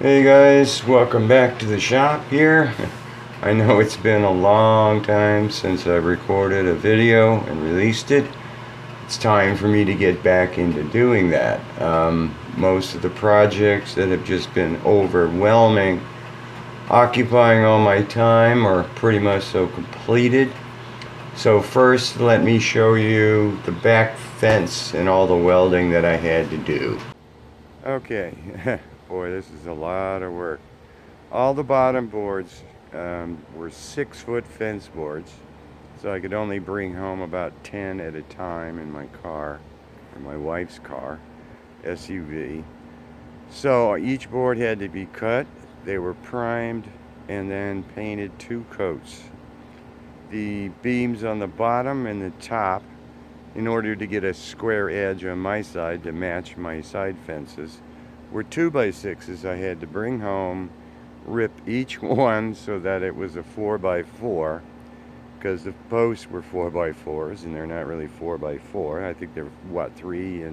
Hey guys, welcome back to the shop here. I know it's been a long time since I've recorded a video and released it. It's time for me to get back into doing that. Most of the projects that have just been overwhelming, occupying all my time, are pretty much so completed. So first, let me show you the back fence and all the welding that I had to do. Okay. Boy, this is a lot of work. All the bottom boards were 6-foot fence boards, so I could only bring home about 10 at a time in my car, or my wife's car, SUV. So each board had to be cut. They were primed and then painted 2 coats. The beams on the bottom and the top, in order to get a square edge on my side to match my side fences, were 2x6s I had to bring home, rip each one so that it was a 4x4, because the posts were 4x4s and they're not really 4x4. I think they're what, 3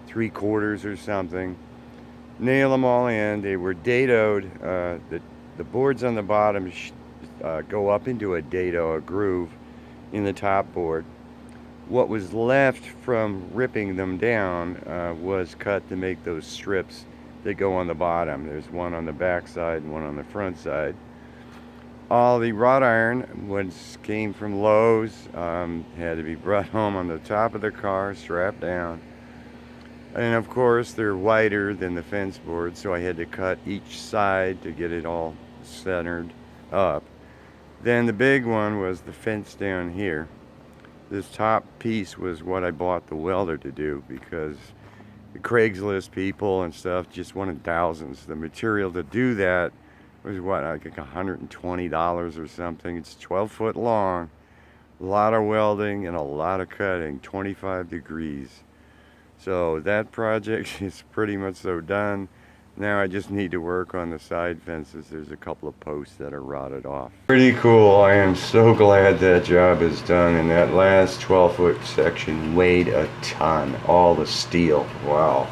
3/4 or something. Nail them all in. They were dadoed. The boards on the bottom go up into a dado, a groove in the top board. What was left from ripping them down was cut to make those strips that go on the bottom. There's one on the back side and one on the front side. All the wrought iron came from Lowe's, had to be brought home on the top of the car, strapped down. And of course they're wider than the fence board, so I had to cut each side to get it all centered up. Then the big one was the fence down here. This top piece was what I bought the welder to do, because the Craigslist people and stuff just wanted thousands. The material to do that was what, like $120 or something. It's 12 foot long, a lot of welding and a lot of cutting, 25 degrees. So that project is pretty much so done. Now I just need to work on the side fences. There's a couple of posts that are rotted off. Pretty cool. I am so glad that job is done. And that last 12-foot section weighed a ton. All the steel. Wow.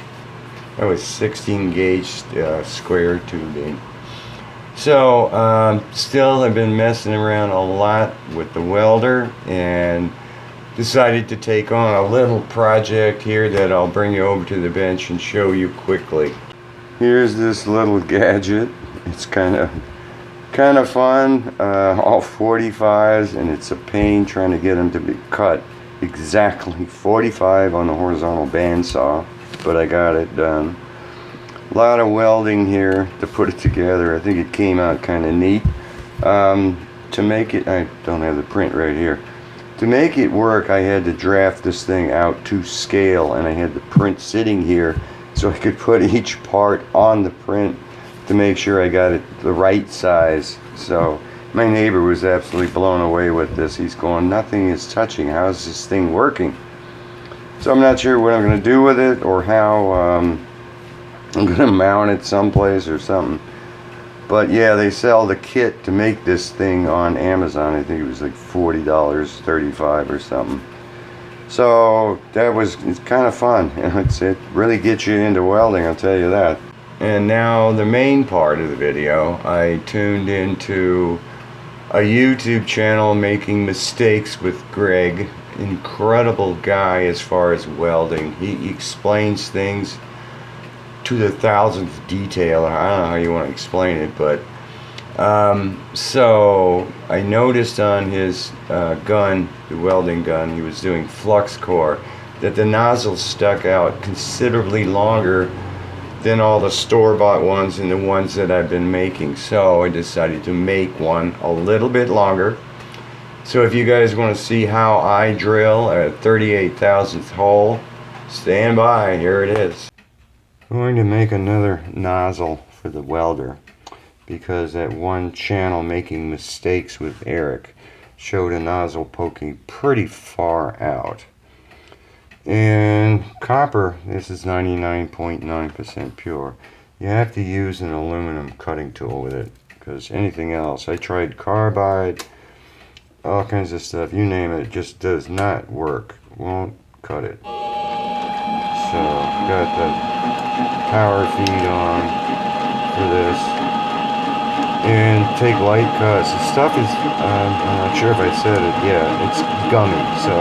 That was 16 gauge square tubing. So still I've been messing around a lot with the welder and decided to take on a little project here that I'll bring you over to the bench and show you quickly. Here's this little gadget. It's kind of fun. All 45s, and it's a pain trying to get them to be cut exactly 45 on the horizontal bandsaw, but I got it done. A lot of welding here to put it together. I think it came out kind of neat. To make it, I don't have the print right here. To make it work, I had to draft this thing out to scale, and I had the print sitting here so I could put each part on the print to make sure I got it the right size. So my neighbor was absolutely blown away with this. He's going, nothing is touching. How is this thing working? So I'm not sure what I'm going to do with it, or how I'm going to mount it someplace or something. But yeah, they sell the kit to make this thing on Amazon. I think it was like $40, $35 or something. So it's kind of fun. It really gets you into welding, I'll tell you that. And now the main part of the video, I tuned into a YouTube channel, Making Mistakes with Greg. Incredible guy as far as welding. He explains things to the 1000th detail. I don't know how you want to explain it, but so I noticed on his gun, the welding gun, he was doing flux core, that the nozzle stuck out considerably longer than all the store-bought ones and the ones that I've been making. So I decided to make one a little bit longer. So if you guys want to see how I drill a 38,000th hole, stand by. Here it is. I'm going to make another nozzle for the welder, because that one channel, Making Mistakes with Eric, showed a nozzle poking pretty far out. And copper, this is 99.9% pure. You have to use an aluminum cutting tool with it, because anything else, I tried carbide, all kinds of stuff, you name it, it just does not work. Won't cut it. So got the power feed on for this and take light cuts. The stuff is, I'm not sure if I said it, yeah, it's gummy, so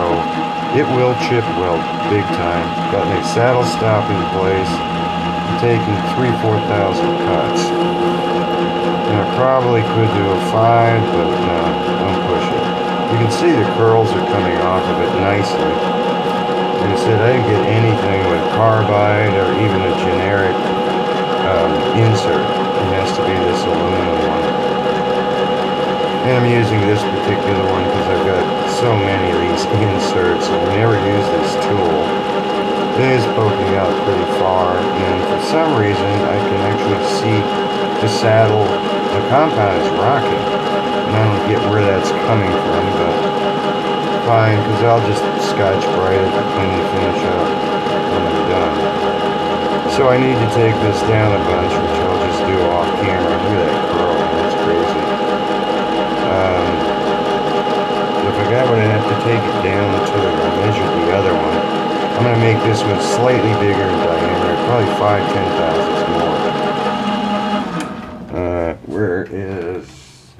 it will chip weld big time. Got my saddle stop in place, I'm taking 3,000-4,000 cuts. And I probably could do a 5, but no, don't push it. You can see the curls are coming off of it nicely. Like I said, I didn't get anything with carbide or even a generic insert. It has to be this aluminum one. And I'm using this particular one because I've got so many of these inserts and I never use this tool. It is poking out pretty far, and for some reason I can actually see the saddle, the compound is rocking. And I don't get where that's coming from, but fine, because I'll just Scotch Brite it when we finish up when I'm done. So I need to take this down a bunch, which I'll just do off camera. Look at that curl, that's crazy. If I got one, I'd have to take it down until I measured the other one. I'm going to make this one slightly bigger in diameter, probably 5-10 thousandths more.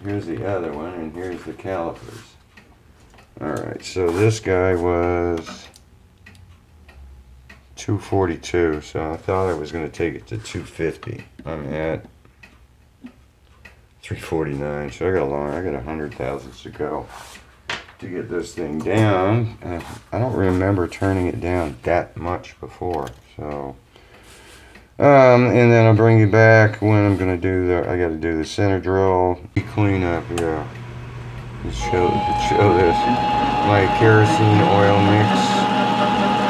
Here's the other one, and here's the calipers. Alright, so this guy was 242, so I thought I was going to take it to 250. I'm at 349, so I got 100 thousandths to go to get this thing down. I don't remember turning it down that much before, so and then I'll bring you back when I'm going to do I got to do the center drill, clean up, yeah. Just show this. My kerosene oil mix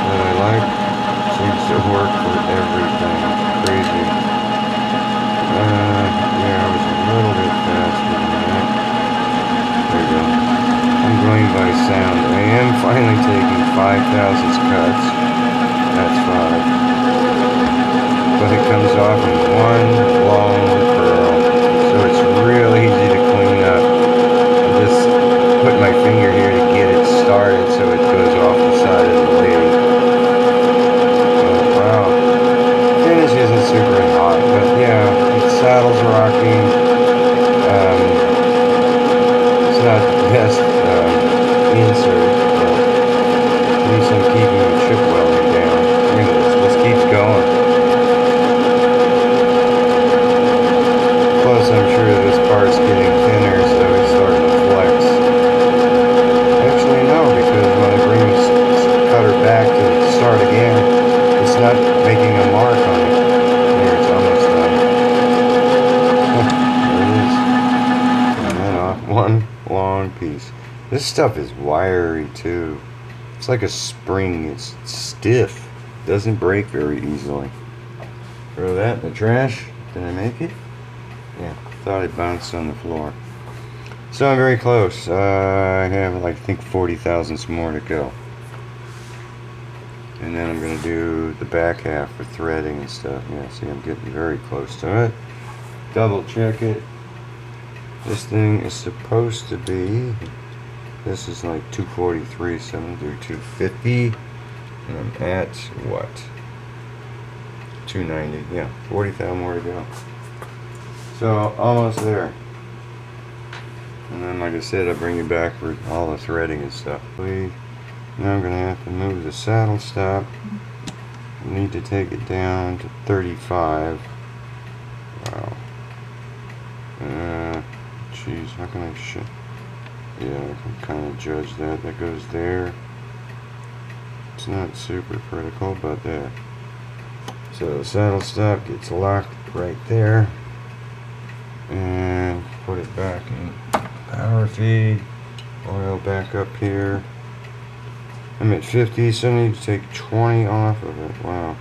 that I like seems to work for everything. Crazy. Yeah, I was a little bit faster than that. There we go. I'm going by sound. I am finally taking 5,000 cuts. That's 5. But it comes off in one long curl. So it's really easy to clean up. Just put my finger here to get it started so it goes off the side of the lathe. Wow. Finish isn't super hot, but yeah, the saddle's rocking. It's not the best insert, but at least I'm keeping the chip welding down. Look at this, this keeps going. Plus I'm sure this part's getting thinner, so it's starting to flex. Actually no, because when I bring this cutter back to start again, it's not making a mark on it. There, it's almost done. There it is. And then off one long piece. This stuff is wiry too. It's like a spring. It's stiff. Doesn't break very easily. Throw that in the trash. Did I make it? Yeah, thought it bounced on the floor. So I'm very close. I have, like, I think 40 thousandths more to go. And then I'm going to do the back half for threading and stuff. Yeah, see, I'm getting very close to it. Double check it. This thing is supposed to be, this is like 243, so I'm going to do 250. And I'm at, what? 290. Yeah, 40,000 more to go. So, almost there. And then, like I said, I'll bring you back for all the threading and stuff. Now I'm going to have to move the saddle stop. I need to take it down to 35. Wow. Jeez, how can I yeah, I can kind of judge that. That goes there. It's not super critical, but there. So the saddle stop gets locked right there. And put it back in power feed. Oil back up here. I'm at 50, so I need to take 20 off of it. Wow.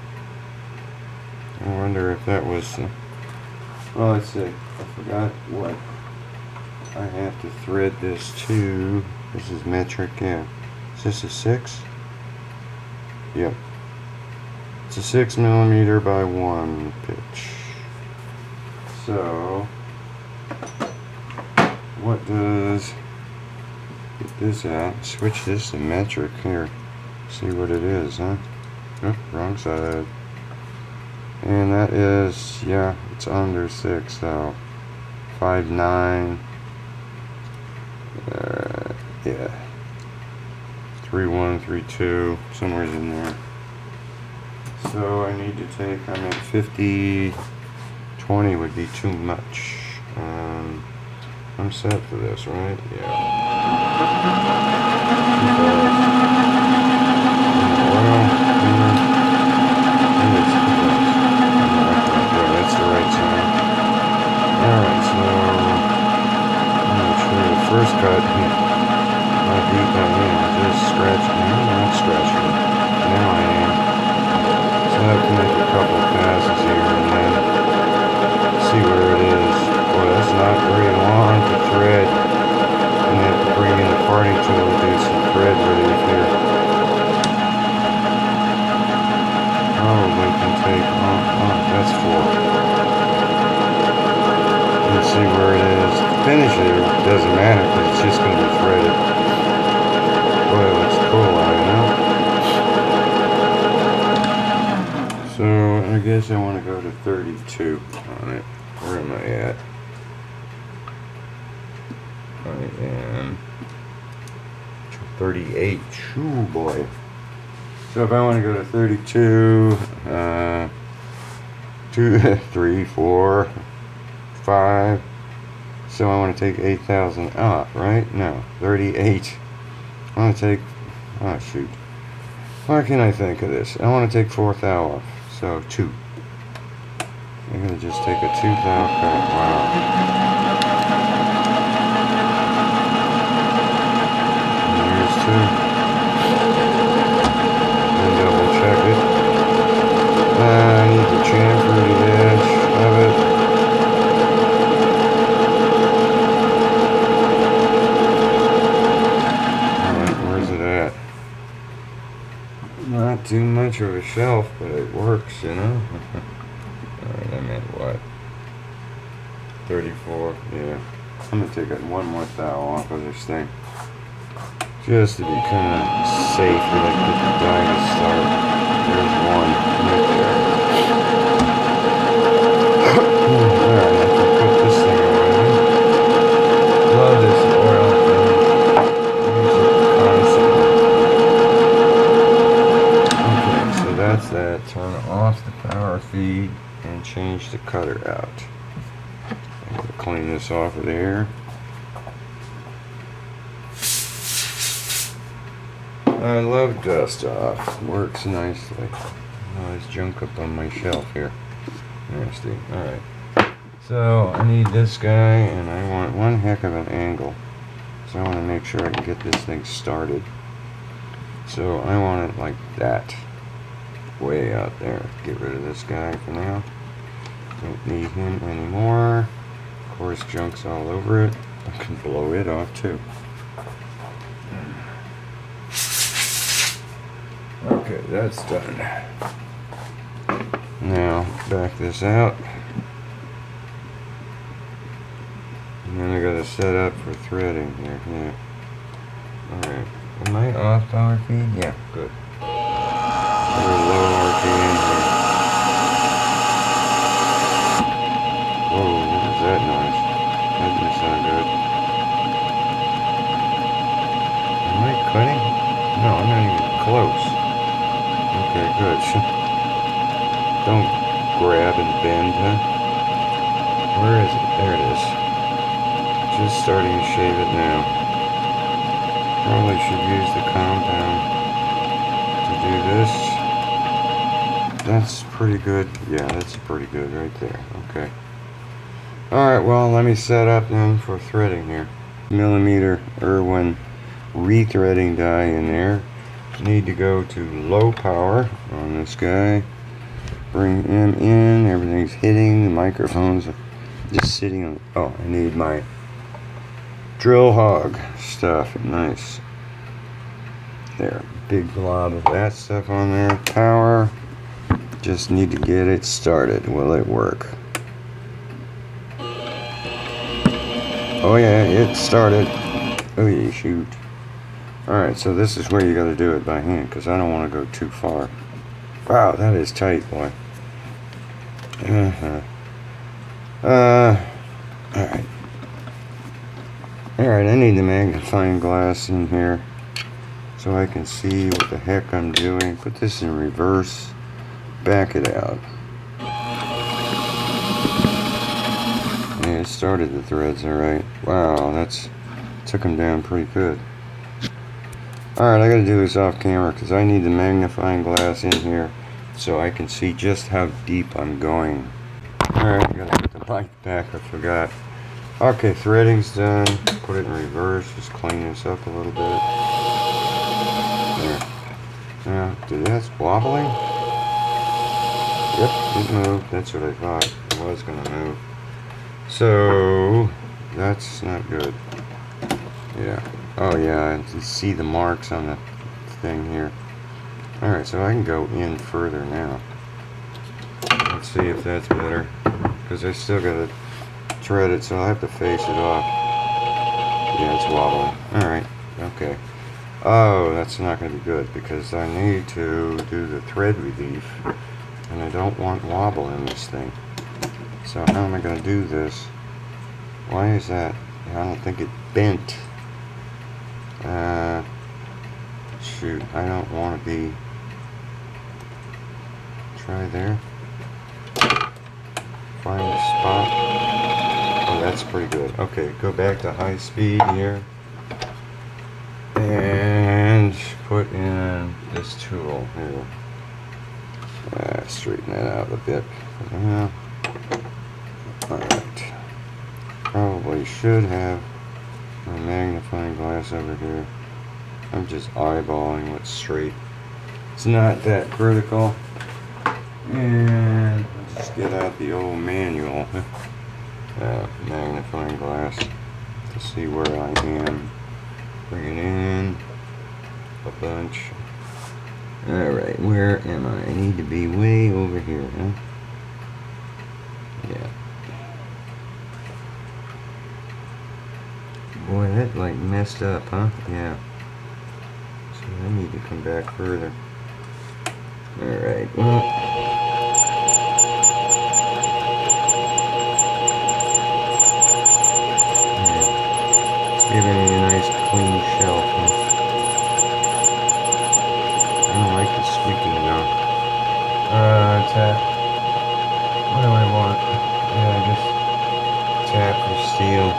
I wonder if that was... well, let's see. I forgot what I have to thread this to. This is metric, yeah. Is this a 6? Yep. It's a 6mm by 1 pitch. So, what does... get this out, switch this to metric here, see what it is, huh? Oh, wrong side. And that is, yeah, It's under 6 though. 5'9". Yeah. 3'1", 3'2", somewhere in there. So I need to take, I'm at 50, 20 would be too much. I'm set for this, right? Yeah. That's the right time. Alright, so I'm going to try the first cut. How deep I am. Just scratching. I'm not scratching it. Now I am. So I have to make a couple of passes here and then see where it is. Boy, that's not very long to thread. I'm going to have to bring in the parting tool and do some thread relief here. Probably can take, that's 4. Let's see where it is. Finish it, it doesn't matter because it's just going to be threaded. Boy, it looks cool out, you know? So, I guess I want to go to 32 on it. Where am I at? I am 38. Shoo, boy. So if I want to go to 32, 2, 3, 4, 5. So I want to take 8,000 off, right? No, 38. I want to take, oh shoot. Why can't I think of this? I want to take 4,000 off. So 2. I'm going to just take a 2,000 cut. Wow. And here's 2. And double check it. I need to chamfer the edge of it. Not too much of a shelf, but it works, you know. Alright, I'm at what? 34, yeah. I'm gonna take one more thou off of this thing. Just to be kind of safe when I get the die to start. There's one right there. Alright, I can put this thing away. Love this oil thing. Use it constantly. Okay, so that's that. Turn off the power feed and change the cutter out. I'm going to clean this off of there. I love dust off. Works nicely. Oh, there's junk up on my shelf here. Nasty. Alright. So I need this guy and I want one heck of an angle. So I want to make sure I can get this thing started. So I want it like that. Way out there. Get rid of this guy for now. Don't need him anymore. Of course, junk's all over it. I can blow it off too. Okay, that's done. Now, back this out. And then I gotta set up for threading here. Yeah. Alright. Am I off power feed? Yeah, good. Very low RPM here. Whoa, what was that noise? That didn't sound good. Am I cutting? No, I'm not even close. Okay, good. Don't grab and bend, huh? Where is it? There it is. Just starting to shave it now. Probably should use the compound to do this. That's pretty good. Yeah, that's pretty good right there. Okay. Alright, well, let me set up then for threading here. Millimeter Irwin rethreading die in there. Need to go to low power on this guy. Bring him in. Everything's hitting. The microphone's just sitting on. Oh, I need my drill hog stuff. Nice. There. Big blob of that stuff on there. Power. Just need to get it started. Will it work? Oh yeah, it started. Oh yeah, shoot. Alright, so this is where you gotta do it by hand, because I don't want to go too far. Wow, that is tight, boy. Alright. Alright, I need the magnifying glass in here so I can see what the heck I'm doing. Put this in reverse. Back it out. Yeah, it started the threads alright. Wow, that's took them down pretty good. Alright, I gotta do this off camera because I need the magnifying glass in here so I can see just how deep I'm going. Alright, I gotta put the mic back, I forgot. Okay, threading's done. Put it in reverse, just clean this up a little bit. There. Now, dude, that's wobbling? Yep, it moved. That's what I thought. It was gonna move. So, that's not good. Yeah. Oh yeah, you see the marks on the thing here. Alright, so I can go in further now. Let's see if that's better. Because I still gotta thread it, so I'll have to face it off. Yeah, it's wobbling. Alright, okay. Oh, that's not gonna be good because I need to do the thread relief. And I don't want wobble in this thing. So how am I gonna do this? Why is that? I don't think it bent. Shoot, I don't want to be. Try there. Find a spot. Oh, that's pretty good. Okay, go back to high speed here. And put in this tool here. Straighten that out a bit. Alright. Probably should have a magnifying glass over here. I'm just eyeballing what's straight. It's not that critical. And let's just get out the old manual. Magnifying glass to see where I am. Bring it in a bunch. Alright, where am I? I need to be way over here, huh? Yeah. Boy, that like messed up, huh? Yeah. So I need to come back further. Alright, well. Yeah. Give it a nice clean shelf, huh? I don't like the squeaking though. Tap. What do I want? Yeah, just tap for steel.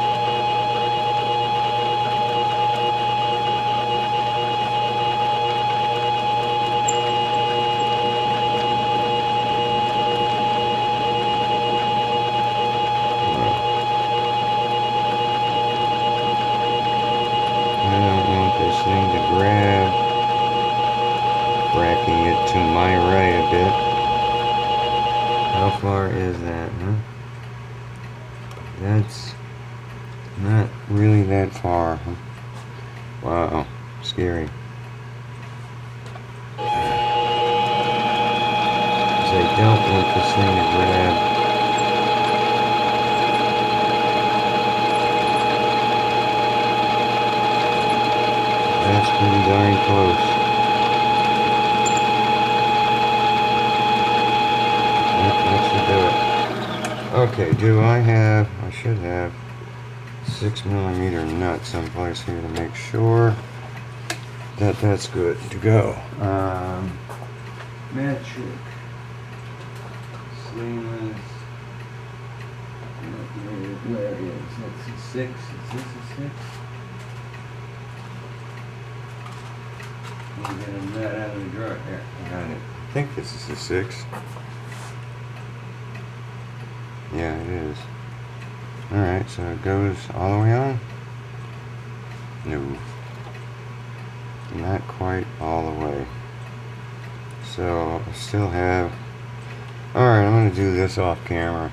Thing to grab, bracking it to my right a bit. How far is that, huh? That's not really that far, huh? Wow, scary. Because I don't want this thing to grab. That's pretty darn close. Yep, that should do it. Okay, do I have, I should have 6mm nut someplace here to make sure that that's good to go. Metric. Seamless. Where is that's a 6? Is this a 6? Get a nut out of the drawer. There, I got it. I think this is a 6. Yeah, it is. Alright, so it goes all the way on? No. Not quite all the way. So, I still have... Alright, I'm going to do this off camera.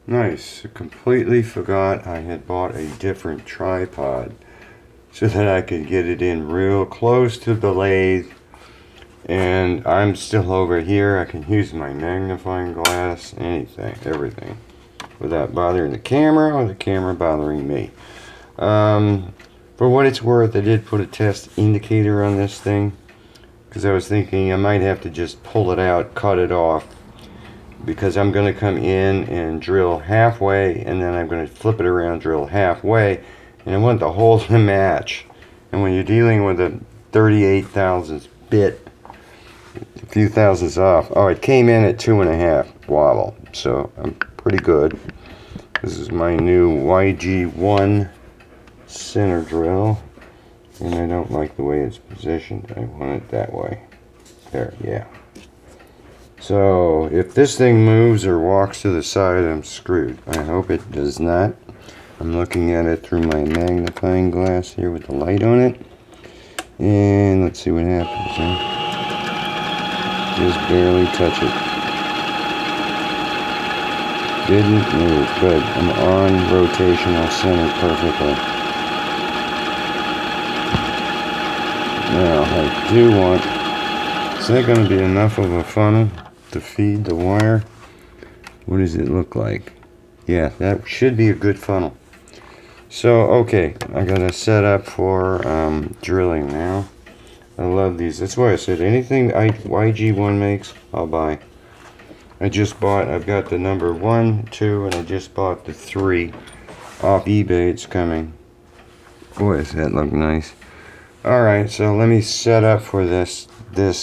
Nice. I completely forgot I had bought a different tripod, so that I could get it in real close to the lathe. And I'm still over here. I can use my magnifying glass, anything, everything, without bothering the camera or the camera bothering me. For what it's worth, I did put a test indicator on this thing because I was thinking I might have to just pull it out, cut it off, because I'm going to come in and drill halfway, and then I'm going to flip it around, drill halfway, and I want the hole to match. And when you're dealing with a 38 thousandths bit, a few thousandths off. Oh, it came in at 2.5 wobble, so I'm pretty good. This is my new YG1 center drill, and I don't like the way it's positioned. I want it that way. There, yeah. So if this thing moves or walks to the side, I'm screwed. I hope it does not. I'm looking at it through my magnifying glass here with the light on it, and let's see what happens. Huh? Just barely touch it. Didn't move. Good. I'm on rotational center perfectly. Now I do want. Is that going to be enough of a funnel to feed the wire? What does it look like? Yeah, that should be a good funnel. So okay, I got to set up for drilling now. I love these. That's why I said anything YG1 makes, I'll buy. I just bought, I've got the number 1, 2, and I just bought the 3 off eBay. It's coming. Boy, does that look nice. Alright, so let me set up for this,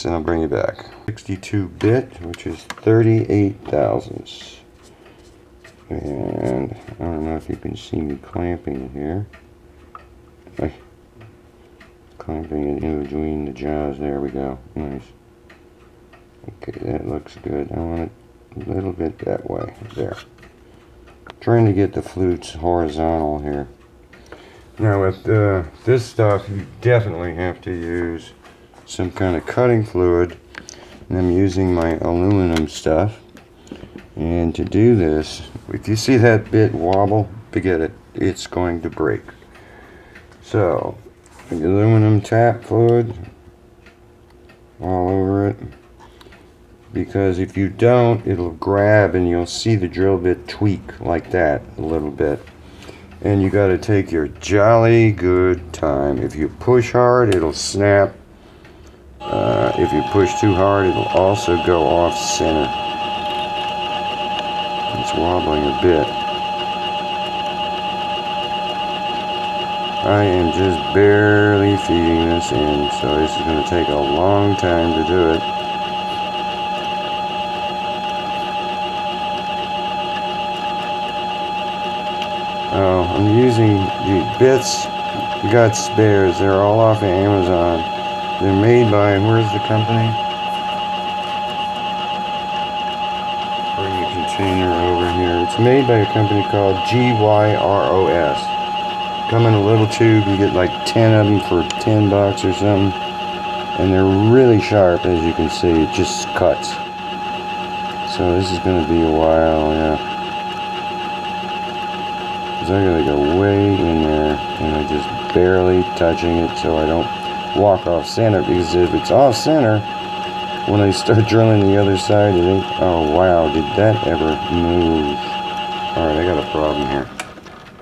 and I'll bring you back. 62-bit, which is 38 thousandths. And I don't know if you can see me clamping here. Clamping it in between the jaws. There we go. Nice. Okay, that looks good. I want it a little bit that way. There. Trying to get the flutes horizontal here. Now with this stuff, you definitely have to use some kind of cutting fluid. And I'm using my aluminum stuff. And to do this, if you see that bit wobble, forget it. It's going to break. So, aluminum tap fluid all over it, because if you don't, it'll grab and you'll see the drill bit tweak like that a little bit, and you got to take your jolly good time. If you push hard, it'll snap. If you push too hard, it'll also go off center. It's wobbling a bit. I am just barely feeding this in, so this is going to take a long time to do it. Oh, I'm using the bits. You got spares. They're all off of Amazon. They're made by, where's the company? Bring the container over here. It's made by a company called GYROS. Come in a little tube, you get like 10 of them for $10 or something, and they're really sharp, as you can see. It just cuts. So this is going to be a while, yeah. Because I gotta go way in there, and I'm just barely touching it so I don't walk off center, because if it's off center, when I start drilling the other side, it ain't. Oh wow, did that ever move? Alright, I got a problem here.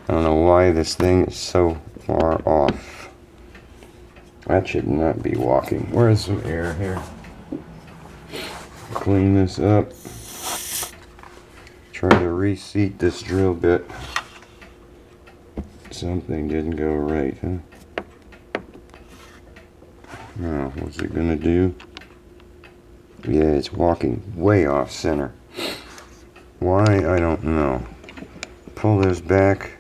I don't know why this thing is so far off. That should not be walking. Where's some air here? Clean this up. Try to reseat this drill bit. Something didn't go right, huh? Oh, what's it gonna do? Yeah, it's walking way off center. Why? I don't know. Pull this back.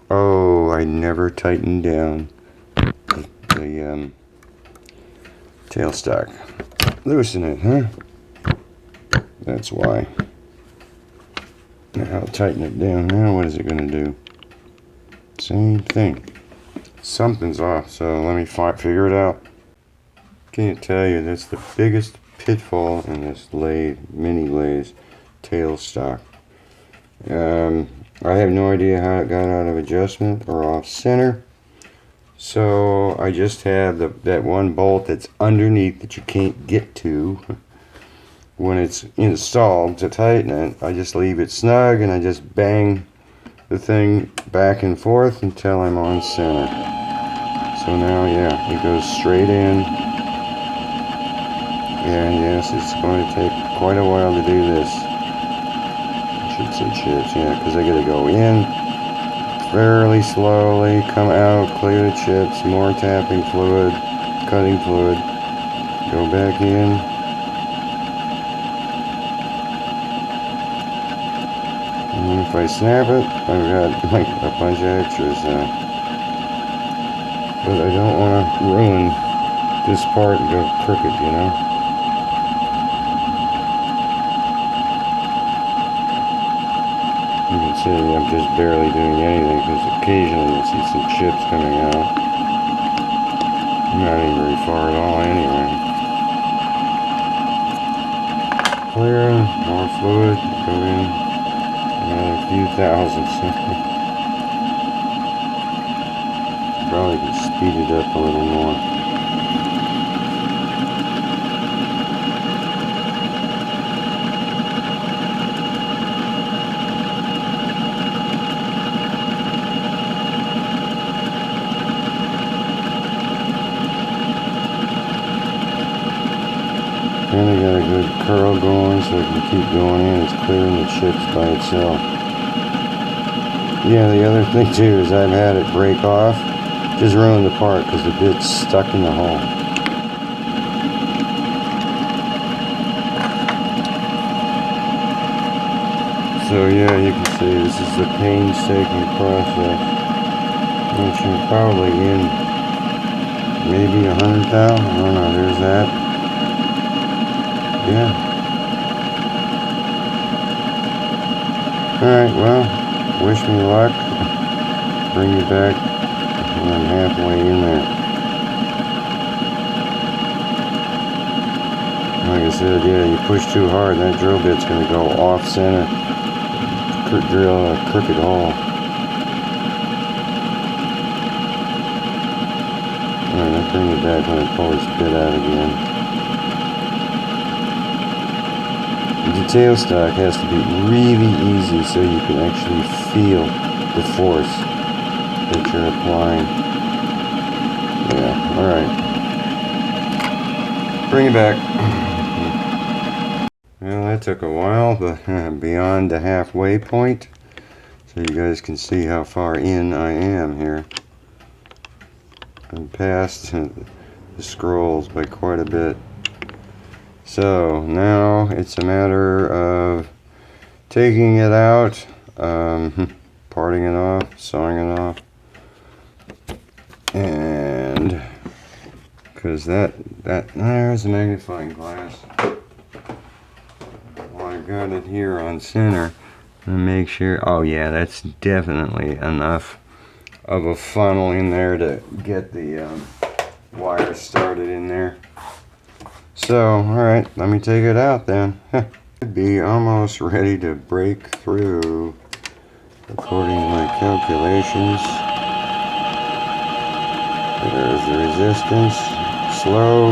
Oh, I never tightened down the tailstock. Loosen it, huh? That's why. Now I'll tighten it down. Now what is it going to do? Same thing. Something's off, so let me figure it out. Can't tell you, that's the biggest pitfall in this lathe, mini lathe tailstock. I have no idea how it got out of adjustment or off center. So I just have that one bolt that's underneath that you can't get to. When it's installed to tighten it, I just leave it snug and I just bang the thing back and forth until I'm on center. So now, yeah, it goes straight in. Yeah, yes, it's going to take quite a while to do this. I should say chips, yeah, because I gotta go in fairly slowly, come out, clear the chips, more tapping fluid, cutting fluid, go back in. And if I snap it, I've got like a bunch of extras. But I don't want to ruin this part and go crooked, you know? You can see I'm just barely doing anything because occasionally you'll see some chips coming out. I'm not even very far at all anyway. Clear, more fluid, go in another few thousandths. Probably can speed it up a little more. And I got a good curl going so I can keep going in. It's clearing the chips by itself. Yeah, the other thing too is I've had it break off. Just ruined the part because the bit's stuck in the hole. So yeah, you can see this is the painstaking process. Which I'm probably in maybe 100,000. I don't know, there's that. Yeah. Alright, well, wish me luck. Bring you back when I'm halfway in there. Like I said, yeah, you push too hard, that drill bit's going to go off center. Drill a crooked hole. Alright, I'll bring it back when I pull this bit out again. The detail stock has to be really easy so you can actually feel the force that you're applying. Yeah, alright. Bring it back. Well, that took a while, but beyond the halfway point. So you guys can see how far in I am here. I'm past the scrolls by quite a bit. So now it's a matter of taking it out, parting it off, sawing it off, and because there's a magnifying glass. Well, I got it here on center and make sure. Oh yeah, that's definitely enough of a funnel in there to get the wire started in there. So, alright, let me take it out then. Should be almost ready to break through according to my calculations. There's the resistance. Slow.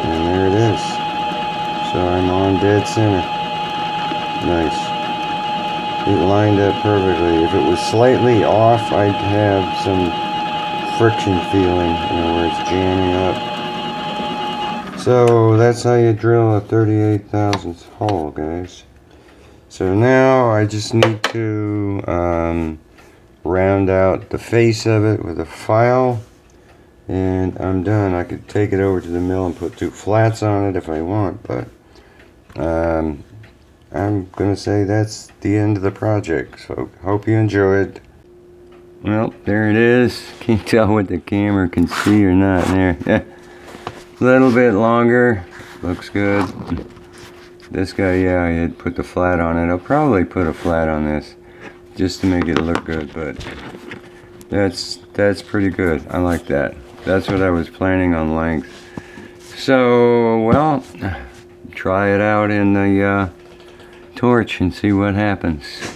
And there it is. So I'm on dead center. Nice. It lined up perfectly. If it was slightly off, I'd have some friction feeling, where it's jamming up. So that's how you drill a 38 thousandth hole, guys. So now I just need to round out the face of it with a file, and I'm done. I could take it over to the mill and put 2 flats on it if I want, but I'm gonna say that's the end of the project. So hope you enjoyed. Well, there it is. Can't tell what the camera can see or not there. A little bit longer. Looks good. This guy, yeah, I had put the flat on it. I'll probably put a flat on this just to make it look good, but that's pretty good. I like that. That's what I was planning on length. So, well, try it out in the torch and see what happens.